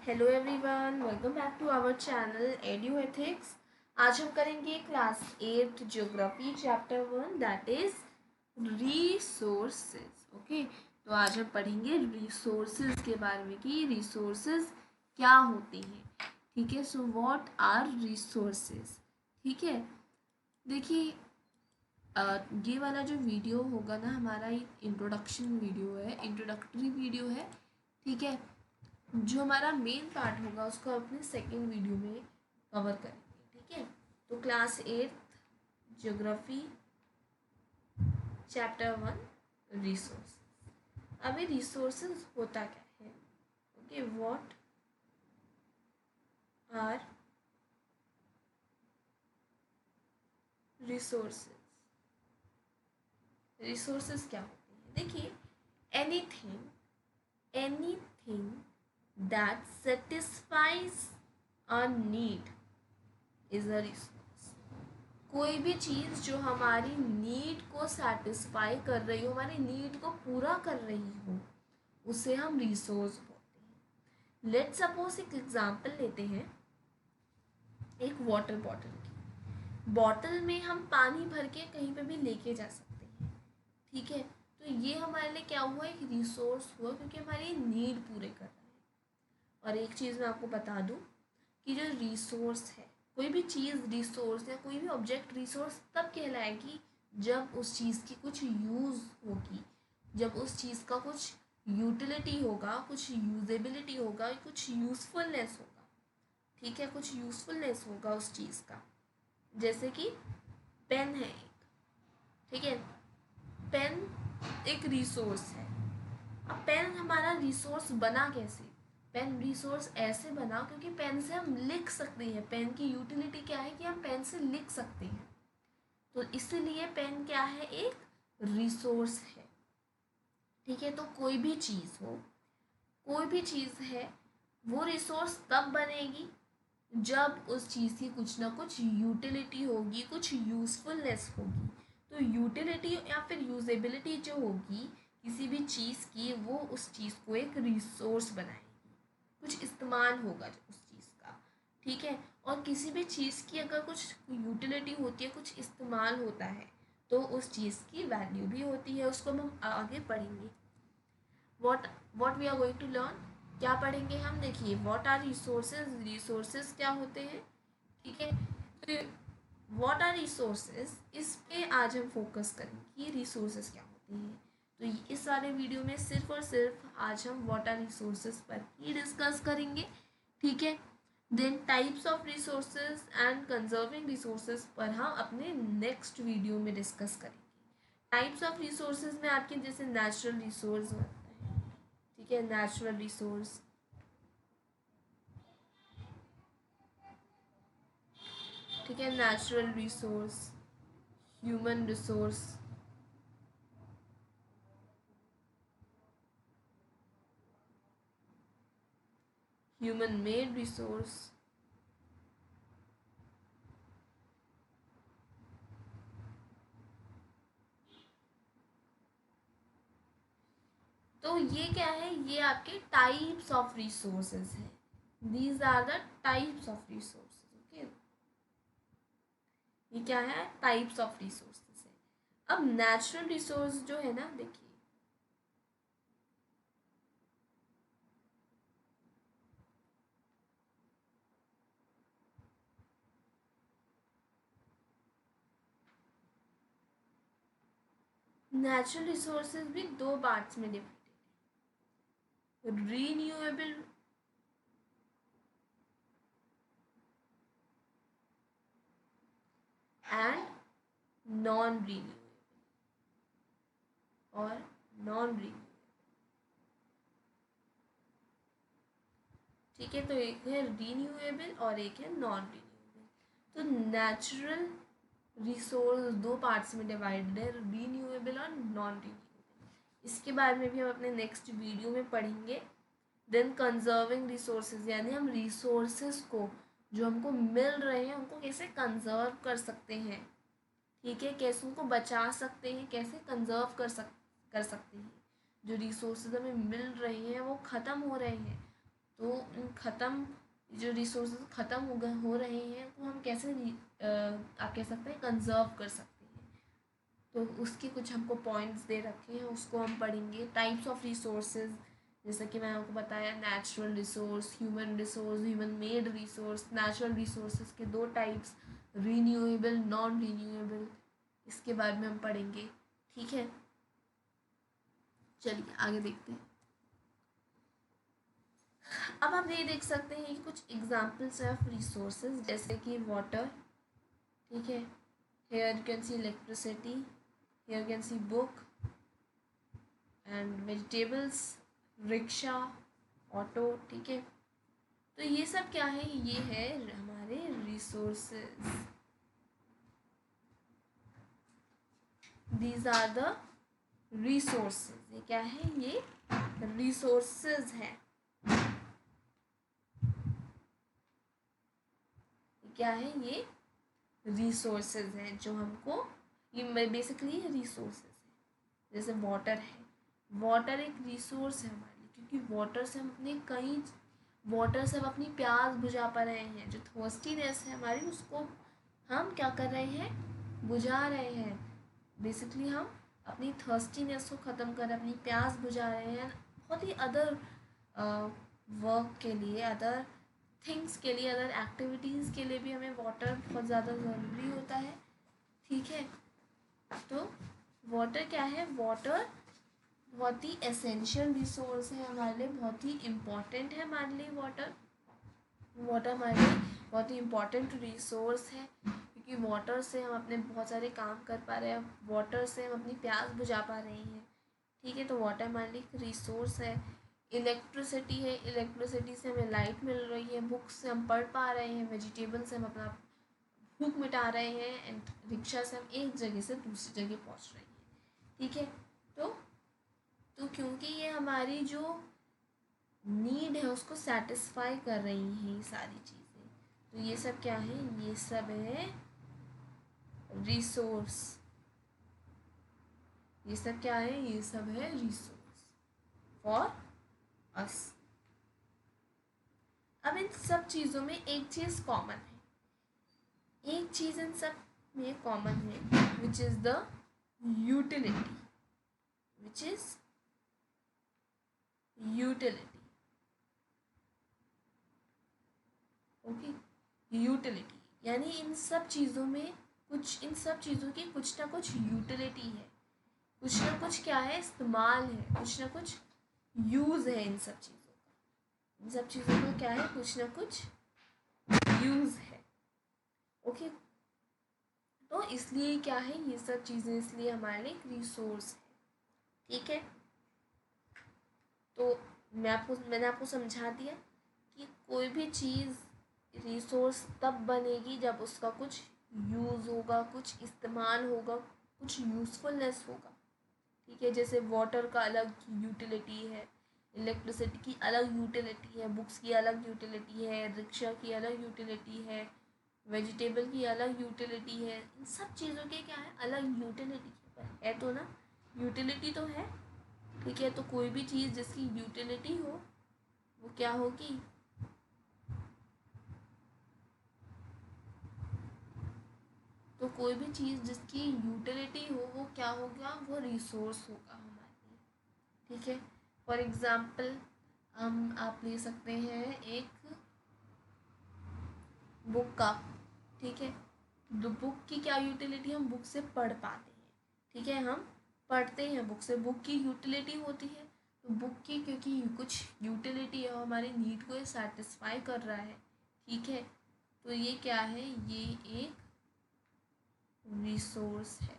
Hello everyone, welcome back to our channel Edu Ethics. आज हम करेंगे class 8 geography chapter 1 that is resources. Okay, तो आज हम पढ़ेंगे रिसोर्सेज के बारे में कि रिसोर्सेज क्या होते हैं। ठीक है, सो व्हाट आर रिसोर्सेज। ठीक है, देखिए ये वाला जो वीडियो होगा ना हमारा, एक इंट्रोडक्शन वीडियो है, इंट्रोडक्टरी वीडियो है। ठीक है, जो हमारा मेन पार्ट होगा उसको अपने सेकेंड वीडियो में कवर करेंगे। ठीक है, तो क्लास 8 ज्योग्राफी चैप्टर 1 रिसोर्स। अभी रिसोर्सेज होता क्या है? Okay, what are resources. Resources क्या होते हैं? देखिए, anything anything that satisfies a need is a resource. कोई भी चीज़ जो हमारी नीड को सेटिस्फाई कर रही हो, हमारी नीड को पूरा कर रही हो, उसे हम रिसोर्स बोलते हैं। लेट सपोज एक एग्जांपल लेते हैं, एक वाटर बॉटल की। बॉटल में हम पानी भर के कहीं पे भी लेके जा सकते हैं। ठीक है, तो ये हमारे लिए क्या हुआ, एक रिसोर्स हुआ, क्योंकि हमारी नीड पूरे कर रहा है। और एक चीज़ मैं आपको बता दूँ कि जो रिसोर्स है, कोई भी चीज़ रिसोर्स या कोई भी ऑब्जेक्ट रिसोर्स तब कहलाएगी जब उस चीज़ की कुछ यूज़ होगी, जब उस चीज़ का कुछ यूटिलिटी होगा, कुछ यूजेबिलिटी होगा, कुछ यूज़फुलनेस होगा। ठीक है, कुछ यूज़फुलनेस होगा उस चीज़ का। जैसे कि पेन है एक। ठीक है, पेन एक रिसोर्स है। अब पेन हमारा रिसोर्स बना कैसे? पेन रिसोर्स ऐसे बना क्योंकि पेन से हम लिख सकते हैं। पेन की यूटिलिटी क्या है कि हम पेन से लिख सकते हैं, तो इसलिए पेन क्या है, एक रिसोर्स है। ठीक है, तो कोई भी चीज़ हो, कोई भी चीज़ है, वो रिसोर्स तब बनेगी जब उस चीज़ की कुछ ना कुछ यूटिलिटी होगी, कुछ यूज़फुलनेस होगी। तो यूटिलिटी या फिर यूजेबिलिटी जो होगी किसी भी चीज़ की, वो उस चीज़ को एक रिसोर्स बनाएगी, कुछ इस्तेमाल होगा उस चीज़ का। ठीक है, और किसी भी चीज़ की अगर कुछ यूटिलिटी होती है, कुछ इस्तेमाल होता है, तो उस चीज़ की वैल्यू भी होती है। उसको हम आगे पढ़ेंगे। What what we are going to learn, क्या पढ़ेंगे हम? देखिए, व्हाट आर रिसोर्सेज। रिसोर्सेज क्या होते हैं? ठीक है, तो व्हाट आर रिसोर्सेज, इस पे आज हम फोकस करेंगे कि रिसोर्सेज क्या होते हैं। तो इस सारे वीडियो में सिर्फ और सिर्फ आज हम व्हाट आर रिसोर्सेज पर ही डिस्कस करेंगे। ठीक है, then types of resources and conserving resources पर हम अपने नेक्स्ट वीडियो में डिस्कस करेंगे। टाइप्स ऑफ रिसोर्सेज में आपके जैसे नेचुरल रिसोर्स होता है। ठीक है, नेचुरल रिसोर्स। ठीक है, natural resource, human resource, human made resource, तो ये क्या है, ये आपके टाइप्स ऑफ रिसोर्सेज है। These are the types of resources. Okay, ये क्या है, टाइप्स ऑफ रिसोर्सेज है। अब नेचुरल रिसोर्स जो है ना, देखिए, नेचुरल रिसोर्सेज भी दो पार्ट्स में डिवाइडेड है, रीन्यूएबल एंड नॉन रीन्यूएबल और नॉन रीन्यूएबल। ठीक है, तो एक है रीन्यूएबल और एक है नॉन रीन्यूएबल। तो नेचुरल रिसोर्स दो पार्ट्स में डिवाइडेड है, रीन्यूएबल और नॉन रीन्यूएबल। इसके बारे में भी हम अपने नेक्स्ट वीडियो में पढ़ेंगे। देन कंजर्विंग रिसोर्सेज, यानी हम रिसोर्सेज को जो हमको मिल रहे हैं उनको कैसे कंजर्व कर सकते हैं। ठीक है, कैसे उनको बचा सकते हैं, कैसे कंजर्व कर सकते हैं। जो रिसोर्सेज हमें मिल रहे हैं वो ख़त्म हो रहे हैं, तो इन ख़त्म जो रिसोर्सेज ख़त्म हो रहे हैं तो हम कैसे आप कह सकते हैं कंजर्व कर सकते हैं। तो उसके कुछ हमको पॉइंट्स दे रखे हैं, उसको हम पढ़ेंगे। टाइप्स ऑफ रिसोर्सेज, जैसे कि मैं आपको बताया, natural resource, human made resource. Natural resources के दो टाइप्स, रीन्यूएबल, नॉन रीन्यूएबल, इसके बारे में हम पढ़ेंगे। ठीक है, चलिए आगे देखते हैं। अब आप ये देख सकते हैं कि कुछ एग्जाम्पल्स ऑफ रिसोर्सेज, जैसे कि वाटर, ठीक है, here you can see electricity, here you can see book and vegetables, rickshaw, auto. ठीक है, तो ये सब क्या है, ये है हमारे resources. These are the resources. ये क्या है, ये रिसोर्सेज है। क्या है, ये रिसोर्सेज हैं जो हमको, ये बेसिकली रिसोर्सेज है। जैसे वाटर है, वाटर एक रिसोर्स है हमारे लिए, क्योंकि वाटर से हम वाटर से हम अपनी प्यास बुझा पा रहे हैं। जो थर्स्टीनेस है हमारी, उसको हम क्या कर रहे हैं, बुझा रहे हैं। बेसिकली हम अपनी थर्स्टीनेस को ख़त्म कर, अपनी प्यास बुझा रहे हैं। बहुत ही अदर वर्क के लिए, अदर थिंग्स के लिए, अदर एक्टिविटीज़ के लिए भी हमें वाटर बहुत ज़्यादा ज़रूरी होता है। ठीक है, तो वाटर क्या है, वाटर बहुत ही एसेंशियल रिसोर्स है हमारे लिए, बहुत ही इम्पॉर्टेंट है हमारे लिए। वाटर वाटर हमारे लिए बहुत ही इम्पॉर्टेंट रिसोर्स है, क्योंकि वाटर से हम अपने बहुत सारे काम कर पा रहे हैं, वाटर से हम अपनी प्यास बुझा पा रहे हैं। ठीक है, तो वाटर हमारे लिए एक रिसोर्स है। इलेक्ट्रिसिटी है, इलेक्ट्रिसिटी से हमें लाइट मिल रही है। बुक से हम पढ़ पा रहे हैं, वेजिटेबल से हम अपना भूख मिटा रहे हैं, एंड रिक्शा से हम एक जगह से दूसरी जगह पहुंच रहे हैं। ठीक है, तो क्योंकि ये हमारी जो नीड है उसको सेटिस्फाई कर रही हैं ये सारी चीज़ें, तो ये सब क्या है, ये सब है रिसोर्स। ये सब क्या है, ये सब है रिसोर्स फॉर अस। अब इन सब चीज़ों में एक चीज़ कॉमन है, एक चीज़ इन सब में कॉमन है, which is the utility, which is utility. Okay, utility यानी इन सब चीज़ों में इन सब चीज़ों की कुछ ना कुछ यूटिलिटी है, कुछ ना कुछ क्या है, इस्तेमाल है, कुछ ना कुछ यूज़ है इन सब चीज़ों का। इन सब चीज़ों का क्या है, कुछ ना कुछ यूज़ है। ओके, तो इसलिए क्या है, ये सब चीज़ें इसलिए हमारे लिए एक रिसोर्स है। ठीक है, तो मैंने आपको समझा दिया कि कोई भी चीज़ रिसोर्स तब बनेगी जब उसका कुछ यूज़ होगा, कुछ इस्तेमाल होगा, कुछ यूज़फुलनेस होगा। ठीक है, जैसे वाटर का अलग यूटिलिटी है, इलेक्ट्रिसिटी की अलग यूटिलिटी है, बुक्स की अलग यूटिलिटी है, रिक्शा की अलग यूटिलिटी है, वेजिटेबल की अलग यूटिलिटी है। इन सब चीज़ों के क्या है, अलग यूटिलिटी है तो ना, यूटिलिटी तो है। ठीक है, तो कोई भी चीज़ जिसकी यूटिलिटी हो वो क्या होगी, तो कोई भी चीज़ जिसकी यूटिलिटी हो वो क्या होगा, वो रिसोर्स होगा हमारे लिए। ठीक है, फॉर एग्ज़ाम्पल हम आप ले सकते हैं एक बुक का। ठीक है, तो बुक की क्या यूटिलिटी, हम बुक से पढ़ पाते हैं। ठीक है, हम पढ़ते हैं बुक से, बुक की यूटिलिटी होती है। तो बुक की क्योंकि कुछ यूटिलिटी है, हमारी नीड को सेटिस्फाई कर रहा है। ठीक है, तो ये क्या है, ये एक रिसोर्स है।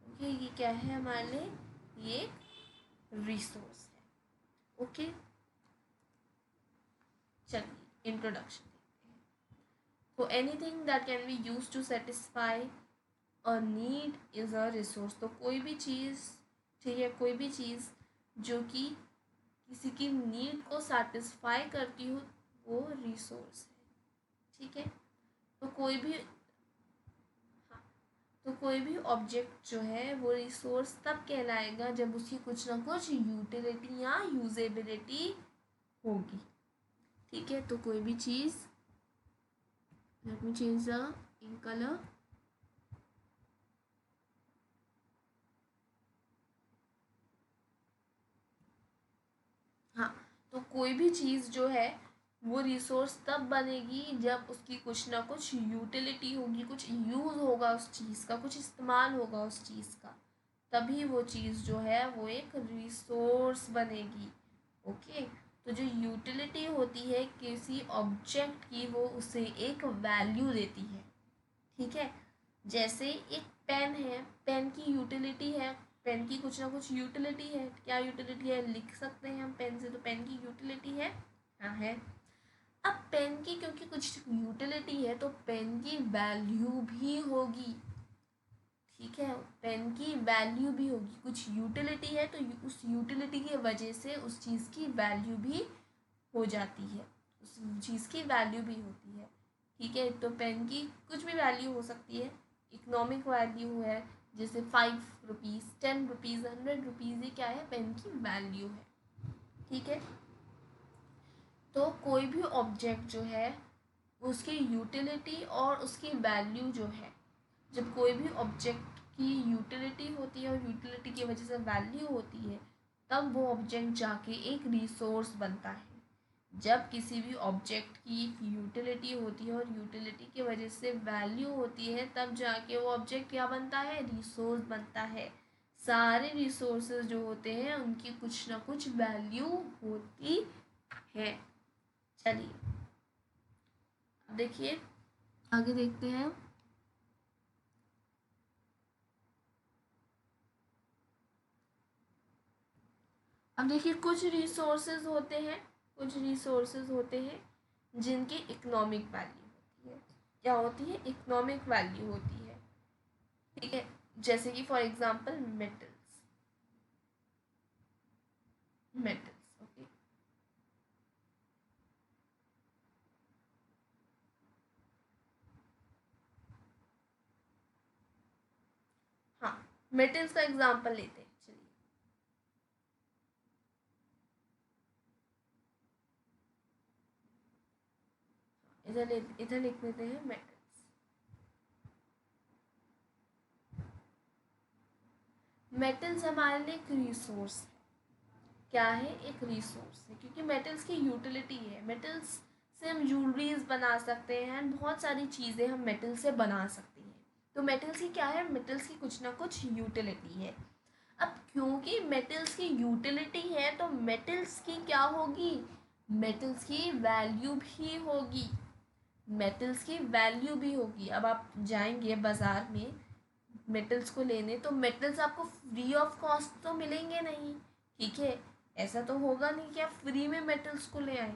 ओके, ये क्या है हमारे लिए, ये एक रिसोर्स है। ओके, चलिए इंट्रोडक्शन देखते हैं। तो anything that can be use to satisfy a need is a resource. तो कोई भी चीज़, ठीक है, कोई भी चीज़ जो कि किसी की नीड को सेटिस्फाई करती हो वो रिसोर्स है। ठीक है, तो कोई भी, हाँ, तो कोई भी ऑब्जेक्ट जो है वो रिसोर्स तब कहलाएगा जब उसकी कुछ ना कुछ यूटिलिटी या यूजेबिलिटी होगी। ठीक है, तो कोई भी चीज़, let me change the in colour, हाँ, तो कोई भी चीज़ जो है वो रिसोर्स तब बनेगी जब उसकी कुछ ना कुछ यूटिलिटी होगी, कुछ यूज़ होगा उस चीज़ का, कुछ इस्तेमाल होगा उस चीज़ का, तभी वो चीज़ जो है वो एक रिसोर्स बनेगी। ओके, तो जो यूटिलिटी होती है किसी ऑब्जेक्ट की, वो उसे एक वैल्यू देती है। ठीक है, जैसे एक पेन है, पेन की यूटिलिटी है, पेन की कुछ ना कुछ यूटिलिटी है। क्या यूटिलिटी है, लिख सकते हैं हम पेन से, तो पेन की यूटिलिटी है, हाँ है। अब पेन की क्योंकि कुछ यूटिलिटी है तो पेन की वैल्यू भी होगी। ठीक है, पेन की वैल्यू भी होगी, कुछ यूटिलिटी है तो उस यूटिलिटी की वजह से उस चीज़ की वैल्यू भी हो जाती है, उस चीज़ की वैल्यू भी होती है। ठीक है, तो पेन की कुछ भी वैल्यू हो सकती है, इकोनॉमिक वैल्यू है, जैसे 5 रुपीज़, 10 रुपीज़, 100 रुपीज़, ये क्या है, पेन की वैल्यू है। ठीक है, तो कोई भी ऑब्जेक्ट जो है उसकी यूटिलिटी और उसकी वैल्यू जो है, जब कोई भी ऑब्जेक्ट की यूटिलिटी होती है और यूटिलिटी की वजह से वैल्यू होती है, तब वो ऑब्जेक्ट जाके एक रिसोर्स बनता है। जब किसी भी ऑब्जेक्ट की यूटिलिटी होती है और यूटिलिटी की वजह से वैल्यू होती है, तब जाके वो ऑब्जेक्ट क्या बनता है, रिसोर्स बनता है। सारे रिसोर्सेज जो होते हैं उनकी कुछ ना कुछ वैल्यू होती है। चलिए अब देखिए, आगे देखते हैं। अब देखिए, कुछ रिसोर्सेज होते हैं, कुछ रिसोर्सेज होते हैं जिनकी इकोनॉमिक वैल्यू होती है। क्या होती है, इकोनॉमिक वैल्यू होती है। ठीक है, जैसे कि for example metals, metals okay, हाँ, मेटल्स का एग्जांपल लेते हैं। चलिए, इधर लिख लेते हैं मेटल्स। मेटल्स हमारे लिए एक रिसोर्स है। क्या है, एक रिसोर्स है, क्योंकि मेटल्स की यूटिलिटी है। मेटल्स से हम ज्वेलरीज बना सकते हैं, बहुत सारी चीज़ें हम मेटल से बना सकते हैं। तो मेटल्स की क्या है, मेटल्स की कुछ ना कुछ यूटिलिटी है। अब क्योंकि मेटल्स की यूटिलिटी है तो मेटल्स की क्या होगी, मेटल्स की वैल्यू भी होगी, मेटल्स की वैल्यू भी होगी। अब आप जाएंगे बाज़ार में मेटल्स को लेने, तो मेटल्स आपको फ्री ऑफ कॉस्ट तो मिलेंगे नहीं। ठीक है, ऐसा तो होगा नहीं कि आप फ्री में मेटल्स को ले आए,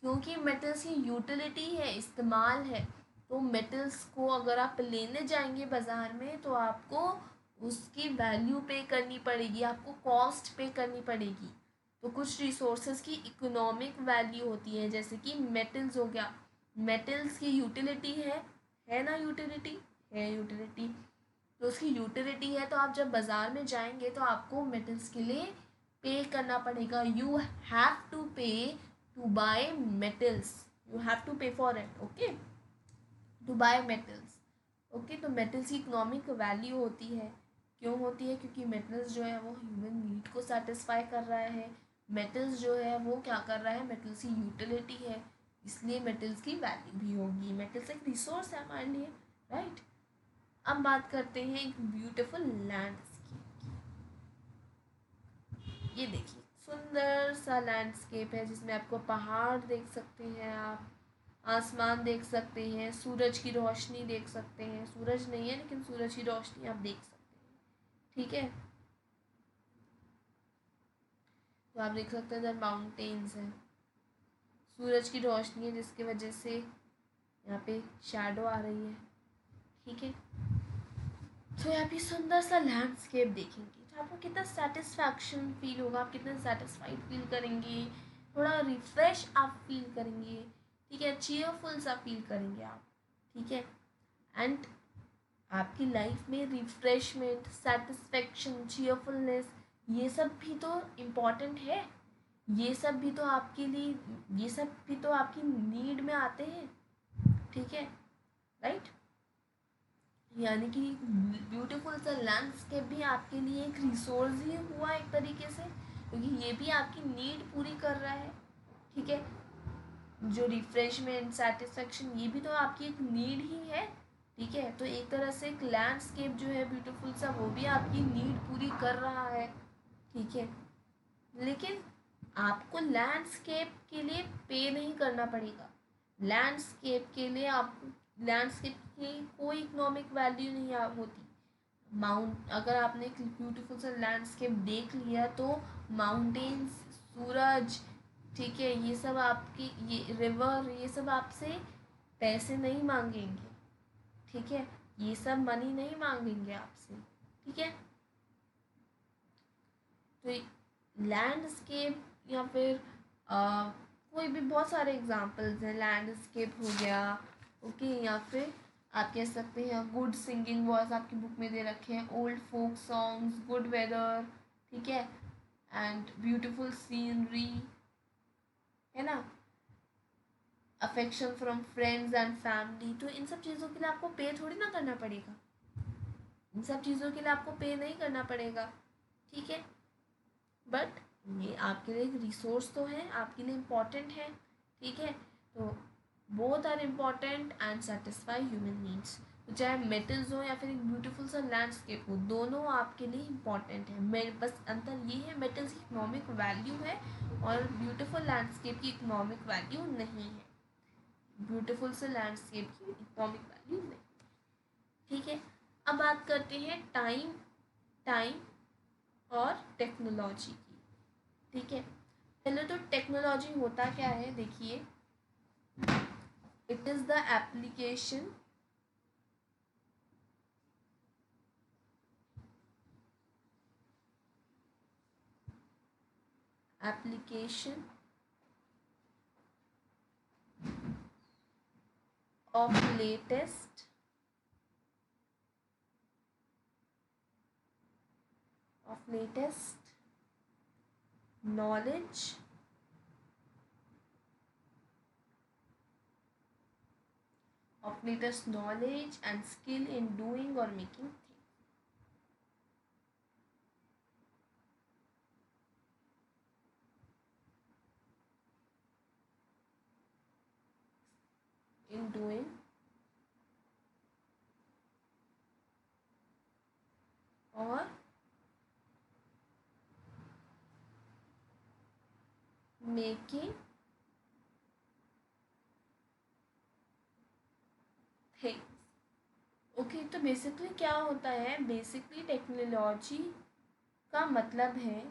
क्योंकि मेटल्स की यूटिलिटी है, इस्तेमाल है। तो मेटल्स को अगर आप लेने जाएंगे बाज़ार में तो आपको उसकी वैल्यू पे करनी पड़ेगी, आपको कॉस्ट पे करनी पड़ेगी। तो कुछ रिसोर्सेज की इकोनॉमिक वैल्यू होती है, जैसे कि मेटल्स हो गया, मेटल्स की यूटिलिटी है ना, यूटिलिटी है, यूटिलिटी, तो उसकी यूटिलिटी है, तो आप जब बाज़ार में जाएंगे तो आपको मेटल्स के लिए पे करना पड़ेगा। You have to pay to buy metals, you have to pay for it, okay, to buy metals. Okay, तो मेटल्स की इकोनॉमिक वैल्यू होती है। क्यों होती है, क्योंकि मेटल्स जो है वो ह्यूमन नीड को सेटिस्फाई कर रहा है। मेटल्स जो है वो क्या कर रहा है, मेटल्स की यूटिलिटी है, इसलिए मेटल्स की वैल्यू भी होगी। मेटल्स एक रिसोर्स है हमारे लिए, राइट। अब बात करते हैं एक ब्यूटीफुल लैंडस्केप की। ये देखिए, सुंदर सा लैंडस्केप है जिसमें आपको पहाड़ देख सकते हैं, आप आसमान देख सकते हैं, सूरज की रोशनी देख सकते हैं, सूरज नहीं है लेकिन सूरज की रोशनी आप देख सकते हैं। ठीक है, तो आप देख सकते हैं इधर माउंटेन्स हैं, सूरज की रोशनी है जिसकी वजह से यहाँ पे शैडो आ रही है। ठीक है, तो यहाँ पे सुंदर सा लैंडस्केप देखेंगे तो आपको कितना सेटिस्फैक्शन फील होगा, आप कितना सेटिस्फाइड फील करेंगे, थोड़ा रिफ्रेश आप फील करेंगे। ठीक है, चीयरफुल सा फील करेंगे आप। ठीक है, एंड आपकी लाइफ में रिफ्रेशमेंट, सेटिस्फेक्शन, चीयरफुलनेस, ये सब भी तो इम्पोर्टेंट है। ये सब भी तो आपके लिए, ये सब भी तो आपकी नीड में आते हैं। ठीक है, राइट। यानी कि ब्यूटीफुल सा लैंडस्केप भी आपके लिए एक रिसोर्स ही हुआ एक तरीके से, क्योंकि ये भी आपकी नीड पूरी कर रहा है। ठीक है, जो रिफ्रेशमेंट, सेटिस्फेक्शन, ये भी तो आपकी एक नीड ही है। ठीक है, तो एक तरह से एक लैंडस्केप जो है ब्यूटीफुल सा, वो भी आपकी नीड पूरी कर रहा है। ठीक है, लेकिन आपको लैंडस्केप के लिए पे नहीं करना पड़ेगा। लैंडस्केप के लिए आप, लैंडस्केप की कोई इकोनॉमिक वैल्यू नहीं होती। माउंट, अगर आपने एक ब्यूटीफुल सा लैंडस्केप देख लिया तो माउंटेन्स, सूरज, ठीक है, ये सब आपकी, ये रिवर, ये सब आपसे पैसे नहीं मांगेंगे। ठीक है, ये सब मनी नहीं मांगेंगे आपसे। ठीक है, तो लैंडस्केप या फिर कोई भी, बहुत सारे एग्जांपल्स हैं। लैंडस्केप हो गया, ओके, या फिर आप कह सकते हैं गुड सिंगिंग वॉइस, आपकी बुक में दे रखे हैं, old folk songs, good weather, ठीक है, एंड ब्यूटीफुल सीनरी, है ना, affection from friends and family. तो इन सब चीज़ों के लिए आपको पे थोड़ी ना करना पड़ेगा। इन सब चीज़ों के लिए आपको पे नहीं करना पड़ेगा। ठीक है, बट ये आपके लिए एक रिसोर्स तो है, आपके लिए इम्पॉर्टेंट है। ठीक है, तो both are important and satisfy human needs. तो चाहे मेटल्स हो या फिर एक ब्यूटीफुल सा लैंडस्केप हो, दोनों आपके लिए इम्पॉर्टेंट है। मेरे बस अंतर ये है, मेटल्स की इकोनॉमिक वैल्यू है और ब्यूटीफुल लैंडस्केप की इकोनॉमिक वैल्यू नहीं है। ब्यूटीफुल से लैंडस्केप की इकोनॉमिक वैल्यू नहीं। ठीक है, अब बात करते हैं टाइम, टाइम और टेक्नोलॉजी की। ठीक है, पहले तो टेक्नोलॉजी होता क्या है, देखिए, it is the application application of latest knowledge and skill in doing or making things. In doing or making things. Okay, तो बेसिकली क्या होता है, बेसिकली टेक्नोलॉजी का मतलब है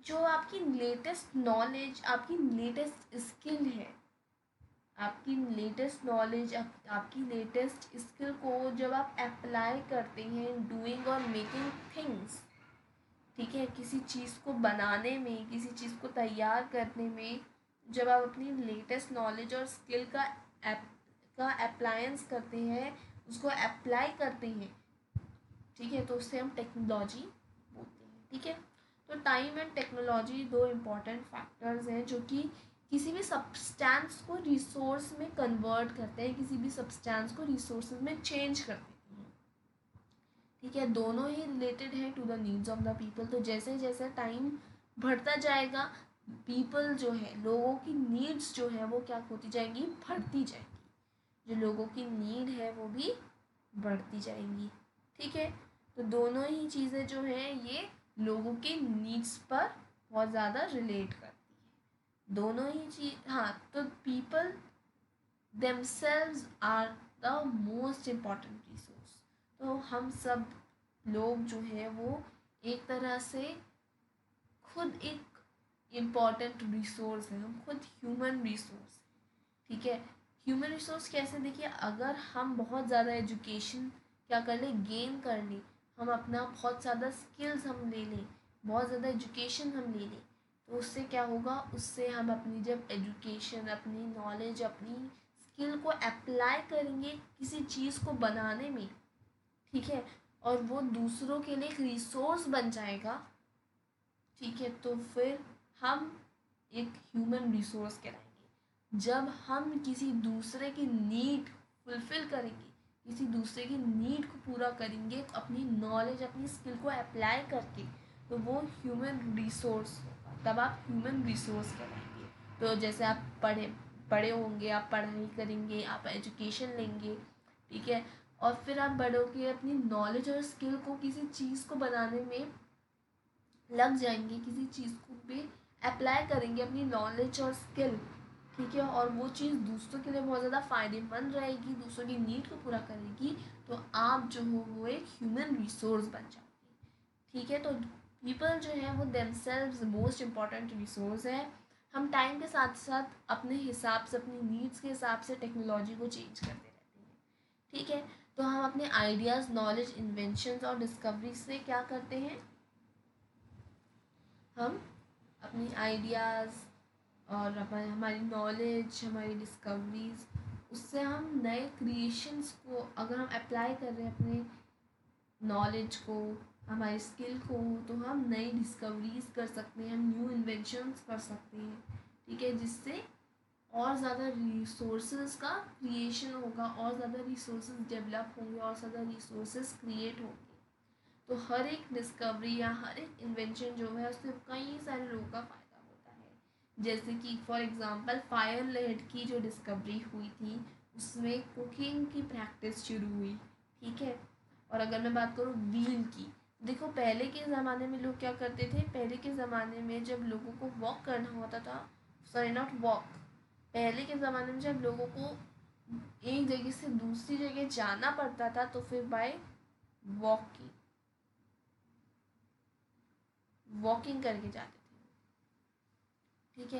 जो आपकी लेटेस्ट नॉलेज, आपकी लेटेस्ट स्किल है, आपकी लेटेस्ट नॉलेज, आपकी लेटेस्ट स्किल को जब आप अप्लाई करते हैं डूइंग और मेकिंग थिंग्स। ठीक है, किसी चीज़ को बनाने में, किसी चीज़ को तैयार करने में, जब आप अपनी लेटेस्ट नॉलेज और स्किल का अप्लायंस करते हैं, उसको अप्लाई करते हैं, ठीक है, तो उससे हम टेक्नोलॉजी बोलते हैं। ठीक है, तो टाइम एंड टेक्नोलॉजी दो इम्पॉर्टेंट फैक्टर्स हैं जो कि किसी भी सब्सटेंस को रिसोर्स में कन्वर्ट करते हैं, किसी भी सब्सटेंस को रिसोर्सेज में चेंज कर देते हैं। ठीक है, दोनों ही रिलेटेड हैं to the needs of the people. तो जैसे जैसे टाइम बढ़ता जाएगा, पीपल जो है, लोगों की नीड्स जो है वो क्या होती जाएंगी, बढ़ती जाएंगी। जो लोगों की नीड है वो भी बढ़ती जाएंगी। ठीक है, तो दोनों ही चीज़ें जो हैं ये लोगों के नीड्स पर बहुत ज़्यादा रिलेट करती है। दोनों ही चीज, हाँ, तो people themselves are the most important resource. तो हम सब लोग जो है वो एक तरह से खुद एक इम्पॉर्टेंट रिसोर्स है, हम खुद ह्यूमन रिसोर्स। ठीक है, ह्यूमन रिसोर्स कैसे, देखिए, अगर हम बहुत ज़्यादा एजुकेशन क्या कर लें, गेन कर लें, हम अपना बहुत ज़्यादा स्किल्स हम ले लें, बहुत ज़्यादा एजुकेशन हम ले लें, तो उससे क्या होगा, उससे हम अपनी जब एजुकेशन, अपनी नॉलेज, अपनी स्किल को अप्लाई करेंगे किसी चीज़ को बनाने में, ठीक है, और वो दूसरों के लिए एक रिसोर्स बन जाएगा, ठीक है, तो फिर हम एक ह्यूमन रिसोर्स कहलाएंगे। जब हम किसी दूसरे की नीड फुलफिल करेंगे, किसी दूसरे की नीड को पूरा करेंगे अपनी नॉलेज अपनी स्किल को अप्लाई करके, तो वो ह्यूमन रिसोर्स होगा, तब आप ह्यूमन रिसोर्स कहलाएंगे। तो जैसे आप बड़े होंगे, आप पढ़ाई करेंगे, आप एजुकेशन लेंगे, ठीक है, और फिर आप बड़े होकर अपनी नॉलेज और स्किल को किसी चीज़ को बनाने में लग जाएंगे, किसी चीज़ को भी अप्लाई करेंगे अपनी नॉलेज और स्किल, ठीक है, और वो चीज़ दूसरों के लिए बहुत ज़्यादा फ़ायदेमंद रहेगी, दूसरों की नीड को पूरा करेगी, तो आप जो हो वो एक ह्यूमन रिसोर्स बन जाओगे, ठीक है। तो पीपल जो है वो देमसेल्व्स मोस्ट इम्पॉर्टेंट रिसोर्स है। हम टाइम के साथ साथ अपने हिसाब से अपनी नीड्स के हिसाब से टेक्नोलॉजी को चेंज करते रहते हैं, ठीक है। तो हम अपने आइडियाज़, नॉलेज, इन्वेंशंस और डिस्कवरी से क्या करते हैं, हम अपनी आइडियाज़ और हमारी नॉलेज, हमारी डिस्कवरीज, उससे हम नए क्रिएशंस को अगर हम अप्लाई कर रहे हैं अपने नॉलेज को, हमारी स्किल को, तो हम नई डिस्कवरीज कर सकते हैं, हम न्यू इन्वेंशंस कर सकते हैं, ठीक है, जिससे और ज़्यादा रिसोर्सेज का क्रिएशन होगा, और ज़्यादा रिसोर्सेज डेवलप होंगे, और ज़्यादा रिसोर्सेज क्रिएट होंगे। तो हर एक डिस्कवरी या हर एक इन्वेंशन जो है उससे कई सारे लोगों का फ़ायदा होता है। जैसे कि फॉर एग्जांपल फायर लेड की जो डिस्कवरी हुई थी, उसमें कुकिंग की प्रैक्टिस शुरू हुई, ठीक है। और अगर मैं बात करूँ व्हील की, देखो पहले के ज़माने में लोग क्या करते थे, पहले के ज़माने में जब लोगों को वॉक करना होता था, सॉरी नॉट वॉक, पहले के ज़माने में जब लोगों को एक जगह से दूसरी जगह जाना पड़ता था, तो फिर बाय वॉकिंग करके जाते थे, ठीक है,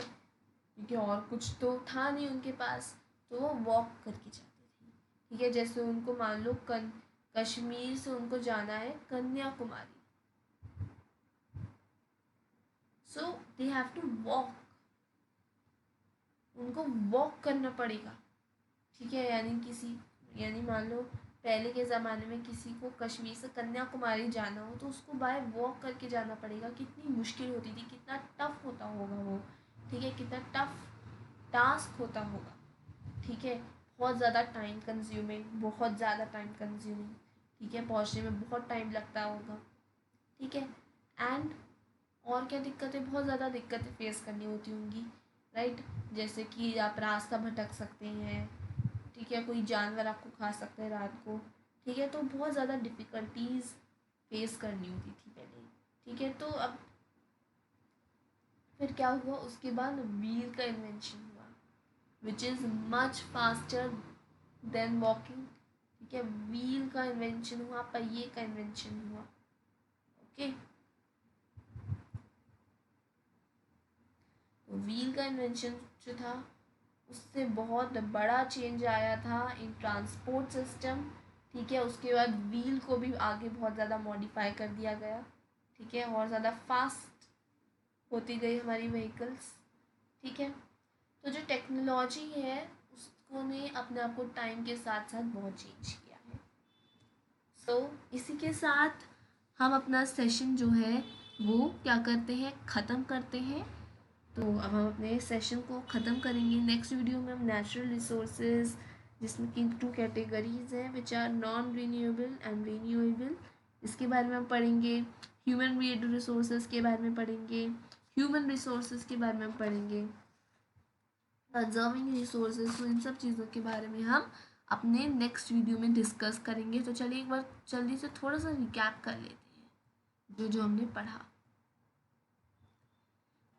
क्योंकि और कुछ तो था नहीं उनके पास, तो वो वॉक करके जाते थे, ठीक है। जैसे उनको मान लो कश्मीर से उनको जाना है कन्याकुमारी, सो दे हैव टू वॉक, उनको वॉक करना पड़ेगा, ठीक है। यानी मान लो पहले के ज़माने में किसी को कश्मीर से कन्याकुमारी जाना हो तो उसको बाय वॉक करके जाना पड़ेगा, कितनी मुश्किल होती थी, कितना टफ होता होगा वो, ठीक है, कितना टफ टास्क होता होगा, ठीक है, बहुत ज़्यादा टाइम कंज्यूमिंग, बहुत ज़्यादा टाइम कंज्यूमिंग, ठीक है, पहुँचने में बहुत टाइम लगता होगा, ठीक है। एंड और क्या दिक्कतें, बहुत ज़्यादा दिक्कतें फेस करनी होती होंगी, राइट, जैसे कि आप रास्ता भटक सकते हैं, ठीक है, कोई जानवर आपको खा सकता है रात को, ठीक है, तो बहुत ज़्यादा डिफ़िकल्टीज फेस करनी होती थी पहले, ठीक है। तो अब फिर क्या हुआ, उसके बाद व्हील का इन्वेंशन हुआ, which is much faster than walking, ठीक है, व्हील का इन्वेंशन हुआ, पहिए का इन्वेंशन हुआ, ओके। तो व्हील का इन्वेंशन जो था उससे बहुत बड़ा चेंज आया था इन ट्रांसपोर्ट सिस्टम, ठीक है। उसके बाद व्हील को भी आगे बहुत ज़्यादा मॉडिफाई कर दिया गया, ठीक है, और ज़्यादा फास्ट होती गई हमारी व्हीकल्स, ठीक है। तो जो टेक्नोलॉजी है उसको ने अपने आप को टाइम के साथ साथ बहुत चेंज किया है। सो इसी के साथ हम अपना सेशन जो है वो क्या करते हैं, ख़त्म करते हैं। तो अब हम अपने सेशन को ख़त्म करेंगे। नेक्स्ट वीडियो में हम नेचुरल रिसोर्सेज, जिसमें कि 2 कैटेगरीज हैं which are non renewable and renewable, इसके बारे में हम पढ़ेंगे। ह्यूमन मेड रिसोर्सेज के बारे में पढ़ेंगे, ह्यूमन रिसोर्सेज के बारे में हम पढ़ेंगे, कंजर्विंग रिसोर्सेज, तो इन सब चीज़ों के बारे में हम अपने नेक्स्ट वीडियो में डिस्कस करेंगे। तो चलिए एक बार जल्दी से थोड़ा सा रिकैप कर लेते हैं जो जो हमने पढ़ा।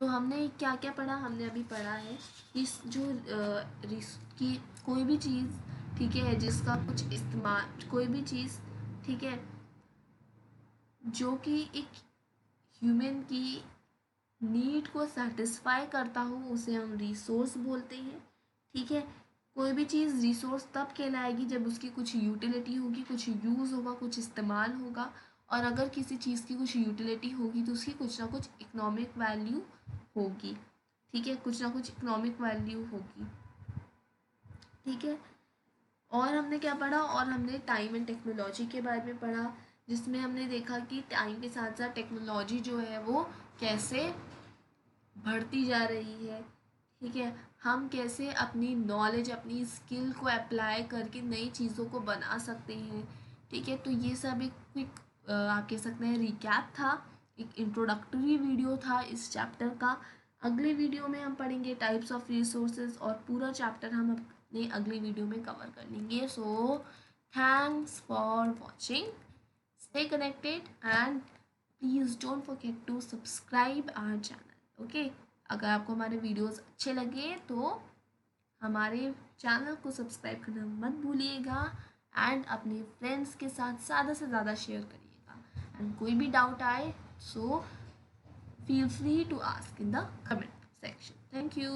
तो हमने क्या क्या पढ़ा, हमने अभी पढ़ा है कि कि कोई भी चीज़, ठीक है, जिसका कुछ इस्तेमाल, कोई भी चीज़, ठीक है, जो कि एक ह्यूमन की नीड को सेटिस्फाई करता हो, उसे हम रिसोर्स बोलते हैं, ठीक है। कोई भी चीज़ रिसोर्स तब कहलाएगी जब उसकी कुछ यूटिलिटी होगी, कुछ यूज़ होगा, कुछ इस्तेमाल होगा, और अगर किसी चीज़ की कुछ यूटिलिटी होगी तो उसकी कुछ ना कुछ इकोनॉमिक वैल्यू होगी, ठीक है, कुछ ना कुछ इकोनॉमिक वैल्यू होगी। ठीक है। और हमने क्या पढ़ा, और हमने टाइम एंड टेक्नोलॉजी के बारे में पढ़ा, जिसमें हमने देखा कि टाइम के साथ साथ टेक्नोलॉजी जो है वो कैसे बढ़ती जा रही है। ठीक है, हम कैसे अपनी नॉलेज, अपनी स्किल को अप्लाई करके नई चीज़ों को बना सकते हैं। ठीक है, तो ये सब एक क्विक आप कह सकते हैं रिकैप था, एक इंट्रोडक्टरी वीडियो था इस चैप्टर का। अगले वीडियो में हम पढ़ेंगे टाइप्स ऑफ रिसोर्सेज, और पूरा चैप्टर हम अपने अगले वीडियो में कवर कर लेंगे। So thanks for watching, stay connected and please don't forget to subscribe our channel. Okay, अगर आपको हमारे वीडियोस अच्छे लगे तो हमारे चैनल को सब्सक्राइब करना मत भूलिएगा, एंड अपने फ्रेंड्स के साथ ज़्यादा से ज़्यादा शेयर करिएगा। एंड कोई भी डाउट आए so feel free to ask in the comment section. Thank you.